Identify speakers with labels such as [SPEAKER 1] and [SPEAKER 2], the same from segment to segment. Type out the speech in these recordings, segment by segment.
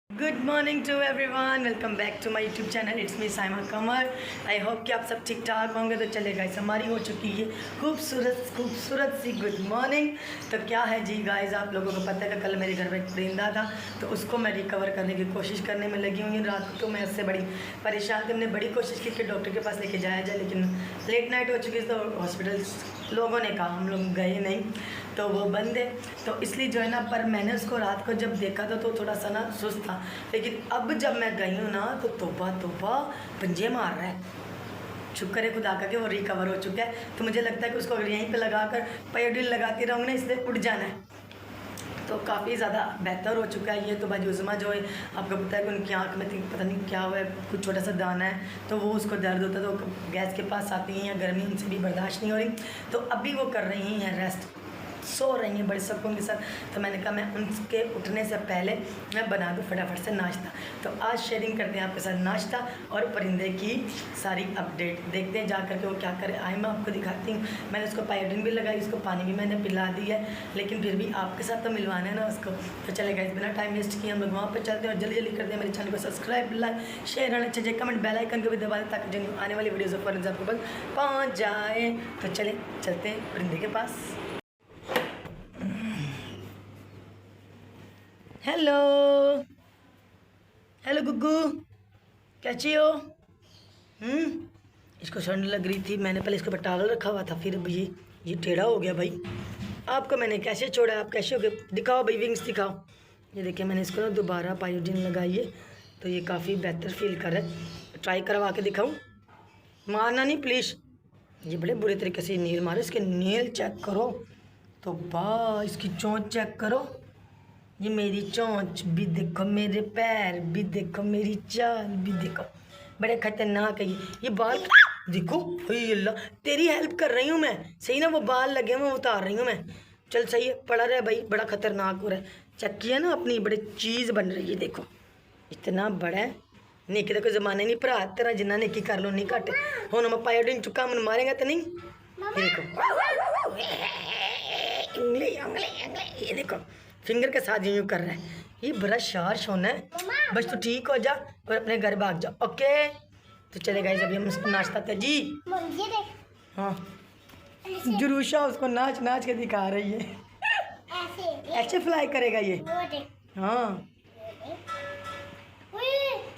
[SPEAKER 1] Good morning to everyone, welcome back to my YouTube channel. It's me Saima Qamar. I hope कि आप सब ठीक ठाक होंगे। तो चले गाइस, हमारी हो चुकी है खूबसूरत सी गुड मॉर्निंग। तो क्या है जी गाइस, आप लोगों को पता है कि कल मेरे घर में एक परिंदा था, तो उसको मैं रिकवर करने की कोशिश करने में लगी हुई। रात को तो मैं उससे बड़ी परेशान थी। हमने बड़ी कोशिश की कि डॉक्टर के पास लेके जाया जाए, लेकिन लेट नाइट हो चुकी थी, तो हॉस्पिटल लोगों ने कहा, हम लोग गए नहीं, तो वो बंद है। तो इसलिए जो है ना, पर मैंने उसको रात को जब देखा था तो थोड़ा सा ना सुस्त था, लेकिन अब जब मैं गई हूँ ना तो तोबा पंजे मार रहा है। शुक्र है खुदा का कि वो रिकवर हो चुका है। तो मुझे लगता है कि उसको अगर यहीं पे लगाकर पायोडीन लगाती रहूँगी ना, इसलिए उठ जाना है, तो काफ़ी ज़्यादा बेहतर हो चुका है ये। तो भाई उज़मा जो है, आपको पता है कि उनकी आँख में पता नहीं क्या हुआ है, कुछ छोटा सा दाना है, तो वो उसको दर्द होता है, तो गैस के पास आती हैं या गर्मी उनसे भी बर्दाश्त नहीं हो रही, तो अभी वो कर रही हैं रेस्ट, सो रही हैं बड़े सुकून के साथ। तो मैंने कहा मैं उनके उठने से पहले मैं बना दूँ फटाफट से नाश्ता। तो आज शेयरिंग करते हैं आपके साथ नाश्ता और परिंदे की सारी अपडेट। देखते हैं जा करके वो क्या करे। आए मैं आपको दिखाती हूँ। मैंने उसको पायोडीन भी लगाई, उसको पानी भी मैंने पिला दी है, लेकिन फिर भी आपके साथ तो मिलवाना है ना उसको। तो चलेगा, इस बिना टाइम वेस्ट किए हम लोग वहाँ पर चलते हैं और जल्दी करते हैं। मेरे चैनल को सब्सक्राइब, लाइक, शेयर और अच्छे कमेंट, बेल आइकन को भी दबा दें, ताकि जो आने वाली वीडियोज़ पर आपके पास पहुँच जाए। तो चलते हैं परिंदे के पास। हेलो हेलो गुग्गू, कैसी हो? इसको ठंड लग रही थी, मैंने पहले इसको पर टावल रखा हुआ था, फिर अब ये टेढ़ा हो गया। भाई आपको मैंने कैसे छोड़ा, आप कैसे हो गए? दिखाओ भाई, विंग्स दिखाओ। ये देखिए, मैंने इसको ना दोबारा पायोडीन लगाई है, तो ये काफ़ी बेहतर फील कर रहा है। ट्राई करवा के दिखाऊँ? मारना नहीं प्लीज़। ये बड़े बुरे तरीके से नील मारे। इसके नील चेक करो तो वाह, इसकी चोंच चेक करो, ये मेरी चोंच भी देखो, मेरे पैर भी देखो, मेरी चाल भी देखो, बड़े खतरनाक है ये बाल देखो। अल्लाह, तेरी हेल्प कर रही हूँ मैं, सही ना? वो बाल लगे हैं, मैं उतार रही हूँ मैं। चल सही है, पड़ा रहा है भाई, बड़ा खतरनाक हो रहा है। चेक किया ना, अपनी बड़ी चीज़ बन रही है, देखो इतना बड़ा है। नेकी का कोई ज़माने नहीं, भरा तेरा जिन्ना नेकी कर लो नहीं घट। हूँ मैं पायोडीन चुका, मन मारेगा तो नहीं? देखो उंगली उंगली उंगली, ये देखो फिंगर के साथ यूँ कर रहा है। ये बड़ा शार्श होना है। बस तू ठीक हो जा और अपने घर भाग जा, ओके? तो चले गाइस, अभी हम इसको नाश्ता कर जी। हाँ, जुरूशा उसको नाच नाच के दिखा रही है। ऐसे फ्लाई करेगा ये। हाँ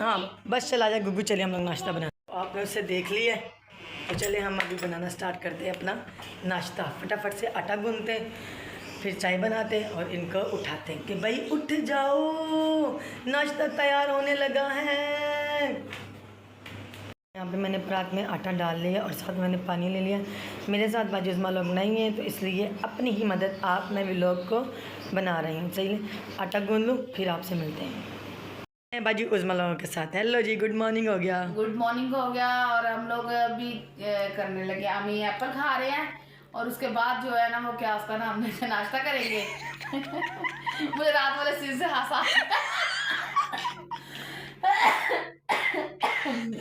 [SPEAKER 1] हाँ, बस चला जा गुग्गू, चलिए हम लोग नाश्ता बना। आपने उससे देख लिया, तो चले हम अभी बनाना स्टार्ट करते हैं अपना नाश्ता। फटाफट से आटा गूंथते हैं, फिर चाय बनाते हैं और इनको उठाते हैं कि भाई उठ जाओ, नाश्ता तैयार होने लगा है। यहाँ पे मैंने परात में आटा डाल लिया और साथ मैंने पानी ले लिया। मेरे साथ बाजू उज़मा लोग नहीं है, तो इसलिए अपनी ही मदद आप मैं व्लॉग को बना रही हूँ। चलिए आटा गूंद लूँ, फिर आपसे मिलते हैं बाजू उज़मा लोगों के साथ। हेलो जी, गुड मॉर्निंग हो गया।
[SPEAKER 2] गुड मॉर्निंग हो गया। और हम लोग अभी करने लगे, हम ये एप्पल खा रहे हैं, और उसके बाद जो है ना, वो क्या उसका नाम नाश्ता करेंगे। मुझे रात वाले सीन से हंसा।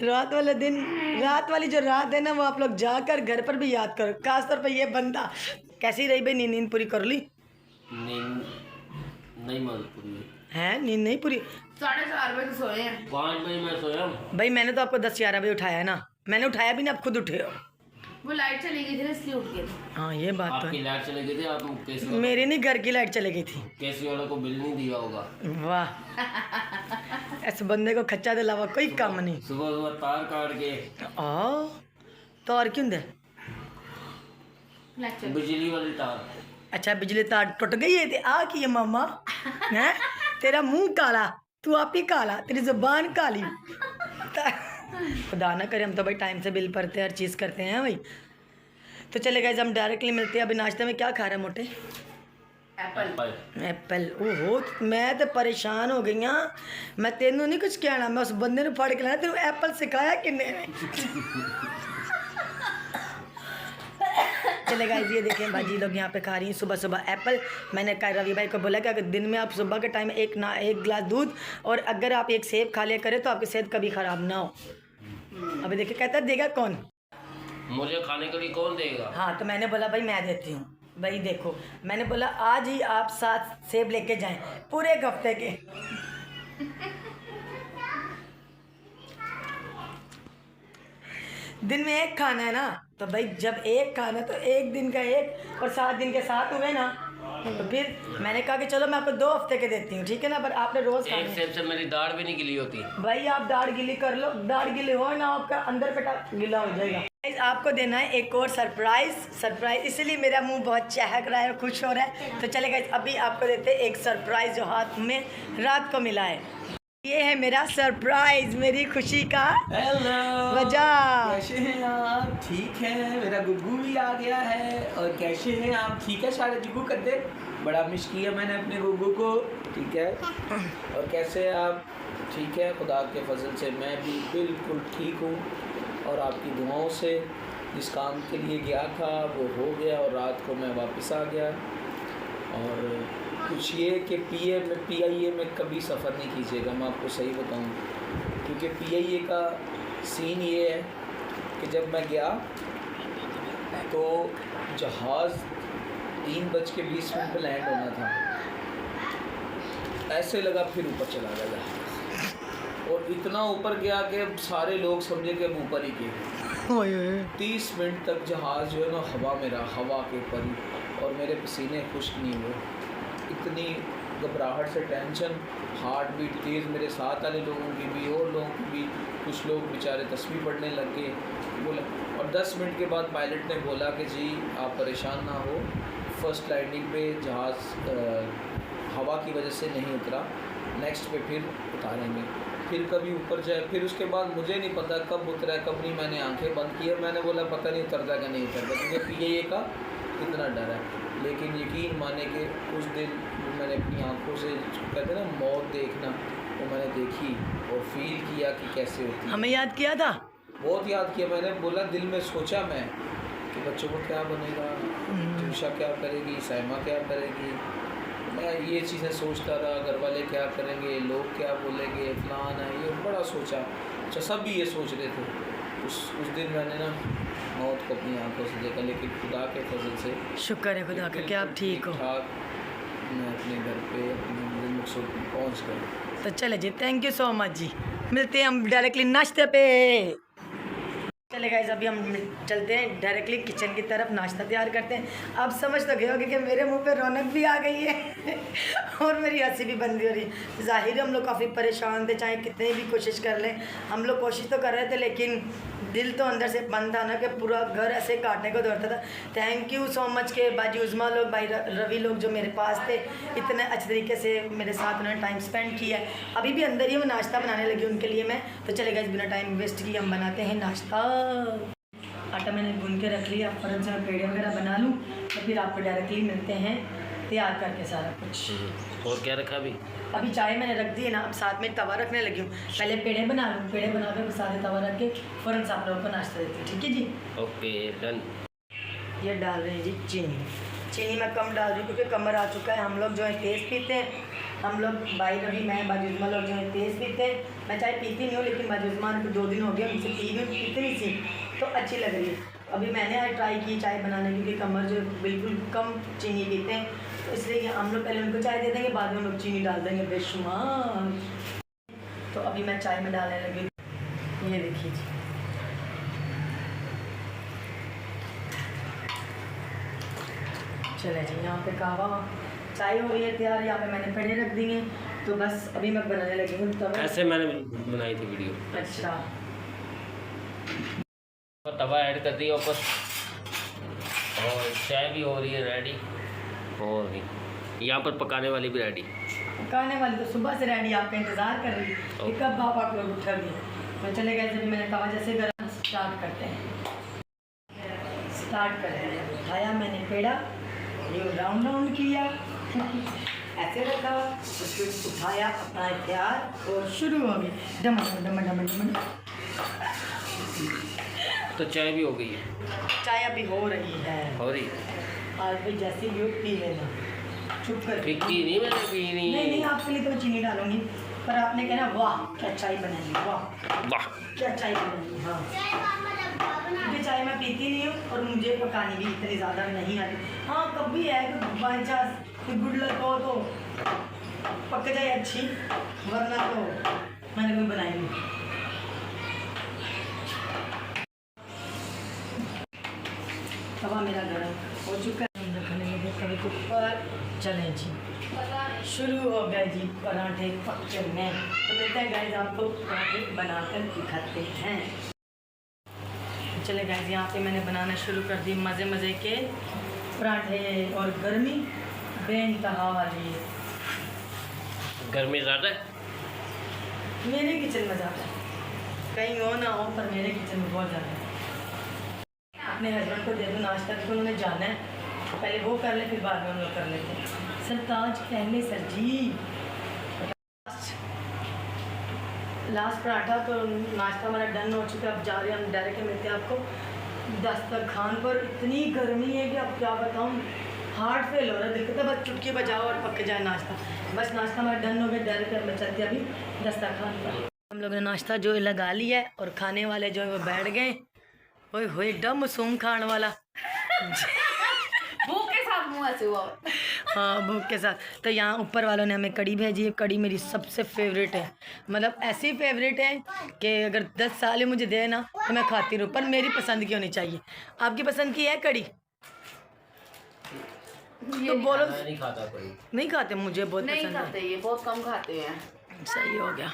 [SPEAKER 1] रात वाले दिन, रात वाली जो रात है ना, वो आप लोग जाकर घर पर भी याद करो। खासतौर पर ये बंदा कैसी रही भाई, नींद पूरी कर ली?
[SPEAKER 3] नींद नहीं पूरी
[SPEAKER 1] है, नींद नहीं पूरी।
[SPEAKER 2] 4:30 बजे सोए हैं।
[SPEAKER 3] 5 बजे मैं सोया
[SPEAKER 1] भाई मैंने तो आपको 10-11 बजे उठाया है ना, मैंने उठाया भी नहीं, आप खुद उठे हो।
[SPEAKER 2] वो लाइट चली गई थी इसलिए उठ गए थे।
[SPEAKER 1] हाँ ये बात तो
[SPEAKER 3] आपकी
[SPEAKER 1] है।
[SPEAKER 3] लाइट चली गई थी, आप कैसे
[SPEAKER 1] मेरी नहीं, घर की लाइट चली गई थी।
[SPEAKER 3] कैसी वालों को बिल नहीं दिया होगा।
[SPEAKER 1] वाह, ऐसे बंदे को खच्चा के अलावा कोई काम नहीं।
[SPEAKER 3] सुबह सुबह तार काट के
[SPEAKER 1] तार क्यों दे?
[SPEAKER 3] बिजली वाली तार।
[SPEAKER 1] अच्छा, बिजली तार टूट गई है आ की है मामा है? तेरा मुंह काला, तू आप ही काला, तेरी जुबान काली। खुदा ना करे, हम तो भाई टाइम से बिल भरते हैं, हर चीज़ करते हैं भाई। तो चले गए, हम डायरेक्टली मिलते हैं। अभी नाश्ते में क्या खा रहे हैं मोटे? एप्पल। ओहो, मैं तो परेशान हो गई हाँ। मैं तेनों नहीं कुछ कहना, मैं उस बंदे ने फड़ के लाया, तेनों एप्पल सिखाया किन्ने ने? चले गाइस, ये देखें बाजी लोग यहाँ पे खा रही हैं सुबह सुबह एप्पल। मैंने कहा रवि भाई को बोला कि अगर दिन में आप सुबह के टाइम एक गिलास दूध और अगर आप एक सेब खा लिया करें तो आपकी सेहत कभी ख़राब ना हो। अभी देखिए, कहता है देगा कौन?
[SPEAKER 3] मुझे खाने के लिए कौन देगा?
[SPEAKER 1] हाँ, तो मैंने बोला भाई मैं देती हूँ। भाई देखो, मैंने बोला आज ही आप 7 सेब लेके जाएं पूरे एक हफ्ते के। दिन में एक खाना है ना, तो भाई जब एक खाना तो एक दिन का एक और 7 दिन के 7 हुए ना, तो फिर मैंने कहा कि चलो मैं आपको 2 हफ्ते के देती हूँ, ठीक है ना, पर आपने रोज़
[SPEAKER 3] एक
[SPEAKER 1] खाने।
[SPEAKER 3] सेब से मेरी दाढ़ भी नहीं गिली होती।
[SPEAKER 1] भाई आप दाढ़ गिली कर लो, दाढ़ गिली हो ना आपका अंदर पेटा गिला हो जाएगा। Guys, आपको देना है एक और सरप्राइज, इसलिए मेरा मुंह बहुत चहक रहा है और खुश हो रहा है। तो चले गाइस, अभी आपको देते हैं एक सरप्राइज जो हाथ में रात को मिला है। ये है मेरा सरप्राइज, मेरी खुशी का
[SPEAKER 4] हेलो
[SPEAKER 1] वजह।
[SPEAKER 4] कैसे हैं आप? ठीक है, मेरा गुग्गू भी आ गया है। और कैसे हैं आप? ठीक है, सारे गुग्गू कर दे। बड़ा मिस किया मैंने अपने गुग्गू को, ठीक है। और कैसे हैं आप? ठीक है, खुदा के फजल से मैं भी बिल्कुल ठीक हूँ। और आपकी दुआओं से जिस काम के लिए गया था वो हो गया और रात को मैं वापस आ गया। और कुछ ये कि PIA में कभी सफ़र नहीं कीजिएगा, मैं आपको सही बताऊं, क्योंकि PIA का सीन ये है कि जब मैं गया तो जहाज़ 3:20 पे लैंड होना था, ऐसे लगा फिर ऊपर चला गया जहाज़, और इतना ऊपर गया कि सारे लोग समझे कि हम ऊपर ही गए। 30 मिनट तक जहाज़ जो है ना हवा में रहा, हवा के ऊपर ही, और मेरे पसीने खुश्क नहीं हुए। इतनी घबराहट से टेंशन, हार्ट बीट तेज़, मेरे साथ वाले लोगों की भी और लोगों की भी। कुछ लोग बेचारे तस्वीर पढ़ने लग गए बोला। और 10 मिनट के बाद पायलट ने बोला कि जी आप परेशान ना हो, फर्स्ट लैंडिंग पे जहाज़ हवा की वजह से नहीं उतरा, नेक्स्ट पे फिर उतारेंगे, फिर कभी ऊपर जाए। फिर उसके बाद मुझे नहीं पता कब उतरा कब नहीं, मैंने आंखें बंद की और मैंने बोला पता नहीं उतरता कि नहीं उतरता, क्योंकि PIA का इतना डर है। लेकिन यकीन माने कि उस दिन मैंने अपनी आंखों से कहते ना मौत देखना, वो मैंने देखी और फील किया कि कैसे होती है।
[SPEAKER 1] हमें याद किया था,
[SPEAKER 4] बहुत याद किया मैंने। बोला दिल में सोचा मैं कि बच्चों को क्या बनेगा, तुषा क्या करेगी, साइमा क्या करेगी, मैं ये चीज़ें सोचता रहा, घर वाले क्या करेंगे, लोग क्या बोलेंगे, फलान है, ये बड़ा सोचा। अच्छा, सब भी ये सोच रहे थे। उस दिन मैंने ना मौत को अपनी आंखों से देखा, लेकिन खुदा के फजल से
[SPEAKER 1] शुक्र है खुदा का कि आप ठीक हो।
[SPEAKER 4] ठाक मैं अपने घर पे अपने मंजिल मकसूद पे पहुँच गया।
[SPEAKER 1] तो चले जी, थैंक यू सो मच जी, मिलते हैं हम डायरेक्टली नाश्ते पे। चले गाइस, अभी हम चलते हैं डायरेक्टली किचन की तरफ, नाश्ता तैयार करते हैं। अब समझ तो गए होगे कि मेरे मुंह पे रौनक भी आ गई है और मेरी हंसी भी बंद हो रही है। ज़ाहिर हम लोग काफ़ी परेशान थे, चाहे कितनी भी कोशिश कर लें, हम लोग कोशिश तो कर रहे थे, लेकिन दिल तो अंदर से बंद था ना कि पूरा घर ऐसे काटने को दौड़ता था। थैंक यू सो मच के बाजी उज़मा लोग, भाई रवि लोग जो मेरे पास थे, इतने अच्छे तरीके से मेरे साथ उन्होंने टाइम स्पेंड किया है। अभी भी अंदर ही वो नाश्ता बनाने लगी उनके लिए मैं। तो चले गाइस, बिना टाइम वेस्ट किए हम बनाते हैं नाश्ता। आटा मैंने गूंद के रख लिया, फ़ौरन से मैं पेड़े वगैरह बना लूँ, तो फिर आपको डायरेक्टली मिलते हैं तैयार करके सारा कुछ।
[SPEAKER 3] और क्या रखा
[SPEAKER 1] अभी चाय मैंने रख दी है ना, अब साथ में तवा रखने लगी हूँ। पहले पेड़े बना लूँ, पेड़े बना कर सारे तवा रख के फ़ौरन से आप लोगों को नाश्ता देती हूँ, ठीक है जी।
[SPEAKER 3] Okay done.
[SPEAKER 1] ये डाल रहे हैं जी चीनी मैं कम डाल रही हूँ क्योंकि कमर आ चुका है। हम लोग जो है तेज़ पीते हैं, हम लोग भाई रवि मैं बाजुज़मा लोग जो है तेज़ पीते हैं। मैं चाय पीती नहीं हूँ, लेकिन बाजुज़मा को 2 दिन हो गए उनसे पी भी इतनी सी तो अच्छी लग रही है। अभी मैंने आज ट्राई की चाय बनाने, क्योंकि कमर जो बिल्कुल कम चीनी पीते हैं, तो इसलिए हम लोग पहले उनको चाय दे देंगे, बाद में हम लोग चीनी डाल देंगे बेशुमार। तो अभी मैं चाय में डालने लगी, ये देखिए जी। चले जी, यहाँ पे कहवा चाय हो रही है तैयार, यहाँ पे मैंने पेड़े रख दिए, तो बस अभी मैं बनाने लगी हूँ। तवा
[SPEAKER 3] ऐसे मैंने बनाई थी वीडियो।
[SPEAKER 1] अच्छा,
[SPEAKER 3] तवा ऐड कर दिया ऊपर, और चाय भी हो रही है रेडी, और यहाँ पर पकाने वाली भी रेडी।
[SPEAKER 1] पकाने वाली तो सुबह से रेडी, आपका इंतज़ार कर रही है कि कब बाप आप लोग उठ गए। मैं चले गए, जब मैंने कहा जैसे गरम स्टार्ट करते हैं, उठाया मैंने पेड़ा, ये राउंड राउंड किया ऐसे रखा, उसको उठाया अपना प्यार और शुरू हो गई डमन डमन डमन डमन।
[SPEAKER 3] तो चाय भी हो गई है,
[SPEAKER 1] चाय अभी हो रही है,
[SPEAKER 3] हो रही है।
[SPEAKER 1] और फिर जैसे ही पी लेना, चुप कर।
[SPEAKER 3] पीती नहीं मैंने पीनी।
[SPEAKER 1] नहीं, आपके लिए तो चीनी डालूंगी, पर आपने कहना वाह क्या चाय बनाई, वाह
[SPEAKER 3] वाह
[SPEAKER 1] क्या चाय बनाई। हाँ, क्योंकि चाय मैं पीती नहीं हूँ और मुझे पकानी भी इतनी ज़्यादा नहीं आती। हाँ, कभी है कि बाई चांस गुड लक हो तो पक जाए अच्छी, वरना तो मैंने कभी बनाई नहीं। मेरा गर्म हो चुका है। हम रखने लगे तवे के ऊपर। चलें जी, शुरू हो गए जी पराठे पकने। तो कहते हैं गाइस आपको पराठे बनाकर दिखाते हैं। चले गाइस, यहाँ पे मैंने बनाना शुरू कर दी मज़े मज़े के पराठे, और गर्मी बेइंतहा वाली।
[SPEAKER 3] गर्मी ज़्यादा है?
[SPEAKER 1] मेरे किचन में ज़्यादा है, कहीं हो ना हो पर मेरे किचन में बहुत ज़्यादा है। अपने हस्बैंड को दे दो नाश्ता, क्योंकि उन्होंने जाना है, पहले वो कर ले फिर बाद में हम लोग कर लेते हैं। सरताज पहले सर जी। लास्ट पराठा तो नाश्ता हमारा डन हो चुका है। अब जा रहे हैं हम डायरेक्ट मिलते हैं आपको दस्तरखान पर। इतनी गर्मी है कि अब क्या बताऊँ, हार्ट फेल हो रहा है। दिक्कत है, बस चुटकी बजाओ और पक जाए नाश्ता। बस नाश्ता हमारा डन हो गया, डायरेक्ट हम चलते हैं अभी दस्तरखान पर। हम लोग ने नाश्ता जो है लगा लिया है, और खाने वाले जो है वो बैठ गए। ओए होए एकदम मासूम खाने वाला
[SPEAKER 2] भूख के साथ मुँह ऐसे हुआ।
[SPEAKER 1] हाँ, भूख के साथ। तो यहाँ ऊपर वालों ने हमें कड़ी भेजी है। कड़ी मेरी सबसे फेवरेट है, मतलब ऐसी फेवरेट है कि अगर 10 साल मुझे दे ना तो मैं खाती रहूँ, पर मेरी पसंद की होनी चाहिए। आपकी पसंद की है कड़ी? तो बोलो।
[SPEAKER 3] मैं नहीं खाता कोई।
[SPEAKER 1] नहीं खाते? मुझे बहुत
[SPEAKER 2] नहीं
[SPEAKER 1] पसंद
[SPEAKER 2] खाते, ये बहुत कम खाते हैं।
[SPEAKER 1] है। सही हो गया।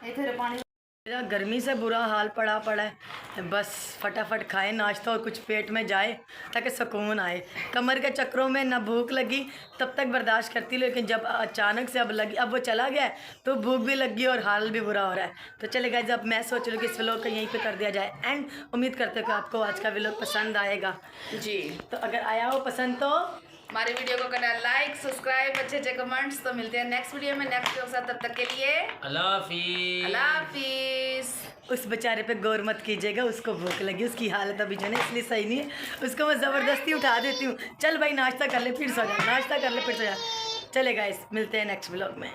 [SPEAKER 2] ये तेरे पानी
[SPEAKER 1] मेरा गर्मी से बुरा हाल पड़ा है। बस फटाफट खाए नाश्ता और कुछ पेट में जाए ताकि सुकून आए। कमर के चक्रों में ना भूख लगी तब तक बर्दाश्त करती, लेकिन जब अचानक से अब लगी, अब वो चला गया तो भूख भी लगी और हाल भी बुरा हो रहा है। तो चले गाइस, अब मैं सोच रही हूँ कि इस व्लॉग को यहीं पे कर दिया जाए एंड उम्मीद करते हो कि आपको आज का व्लॉग पसंद आएगा
[SPEAKER 2] जी।
[SPEAKER 1] तो अगर आया हो पसंद तो
[SPEAKER 2] हमारे वीडियो को करना लाइक, सब्सक्राइब, अच्छे अच्छे कमेंट्स। तो मिलते हैं नेक्स्ट वीडियो में नेक्स्ट के साथ। तब तक के लिए
[SPEAKER 3] अल्लाह हाफिज़।
[SPEAKER 2] अल्लाह हाफिज़।
[SPEAKER 1] उस बेचारे पे गौर मत कीजिएगा, उसको भूख लगी, उसकी हालत अभी जो है इसलिए सही नहीं है। उसको मैं ज़बरदस्ती उठा देती हूँ, चल भाई नाश्ता कर ले फिर सो जा, नाश्ता कर ले फिर सो जा। चले गाइस, मिलते हैं नेक्स्ट व्लॉग में।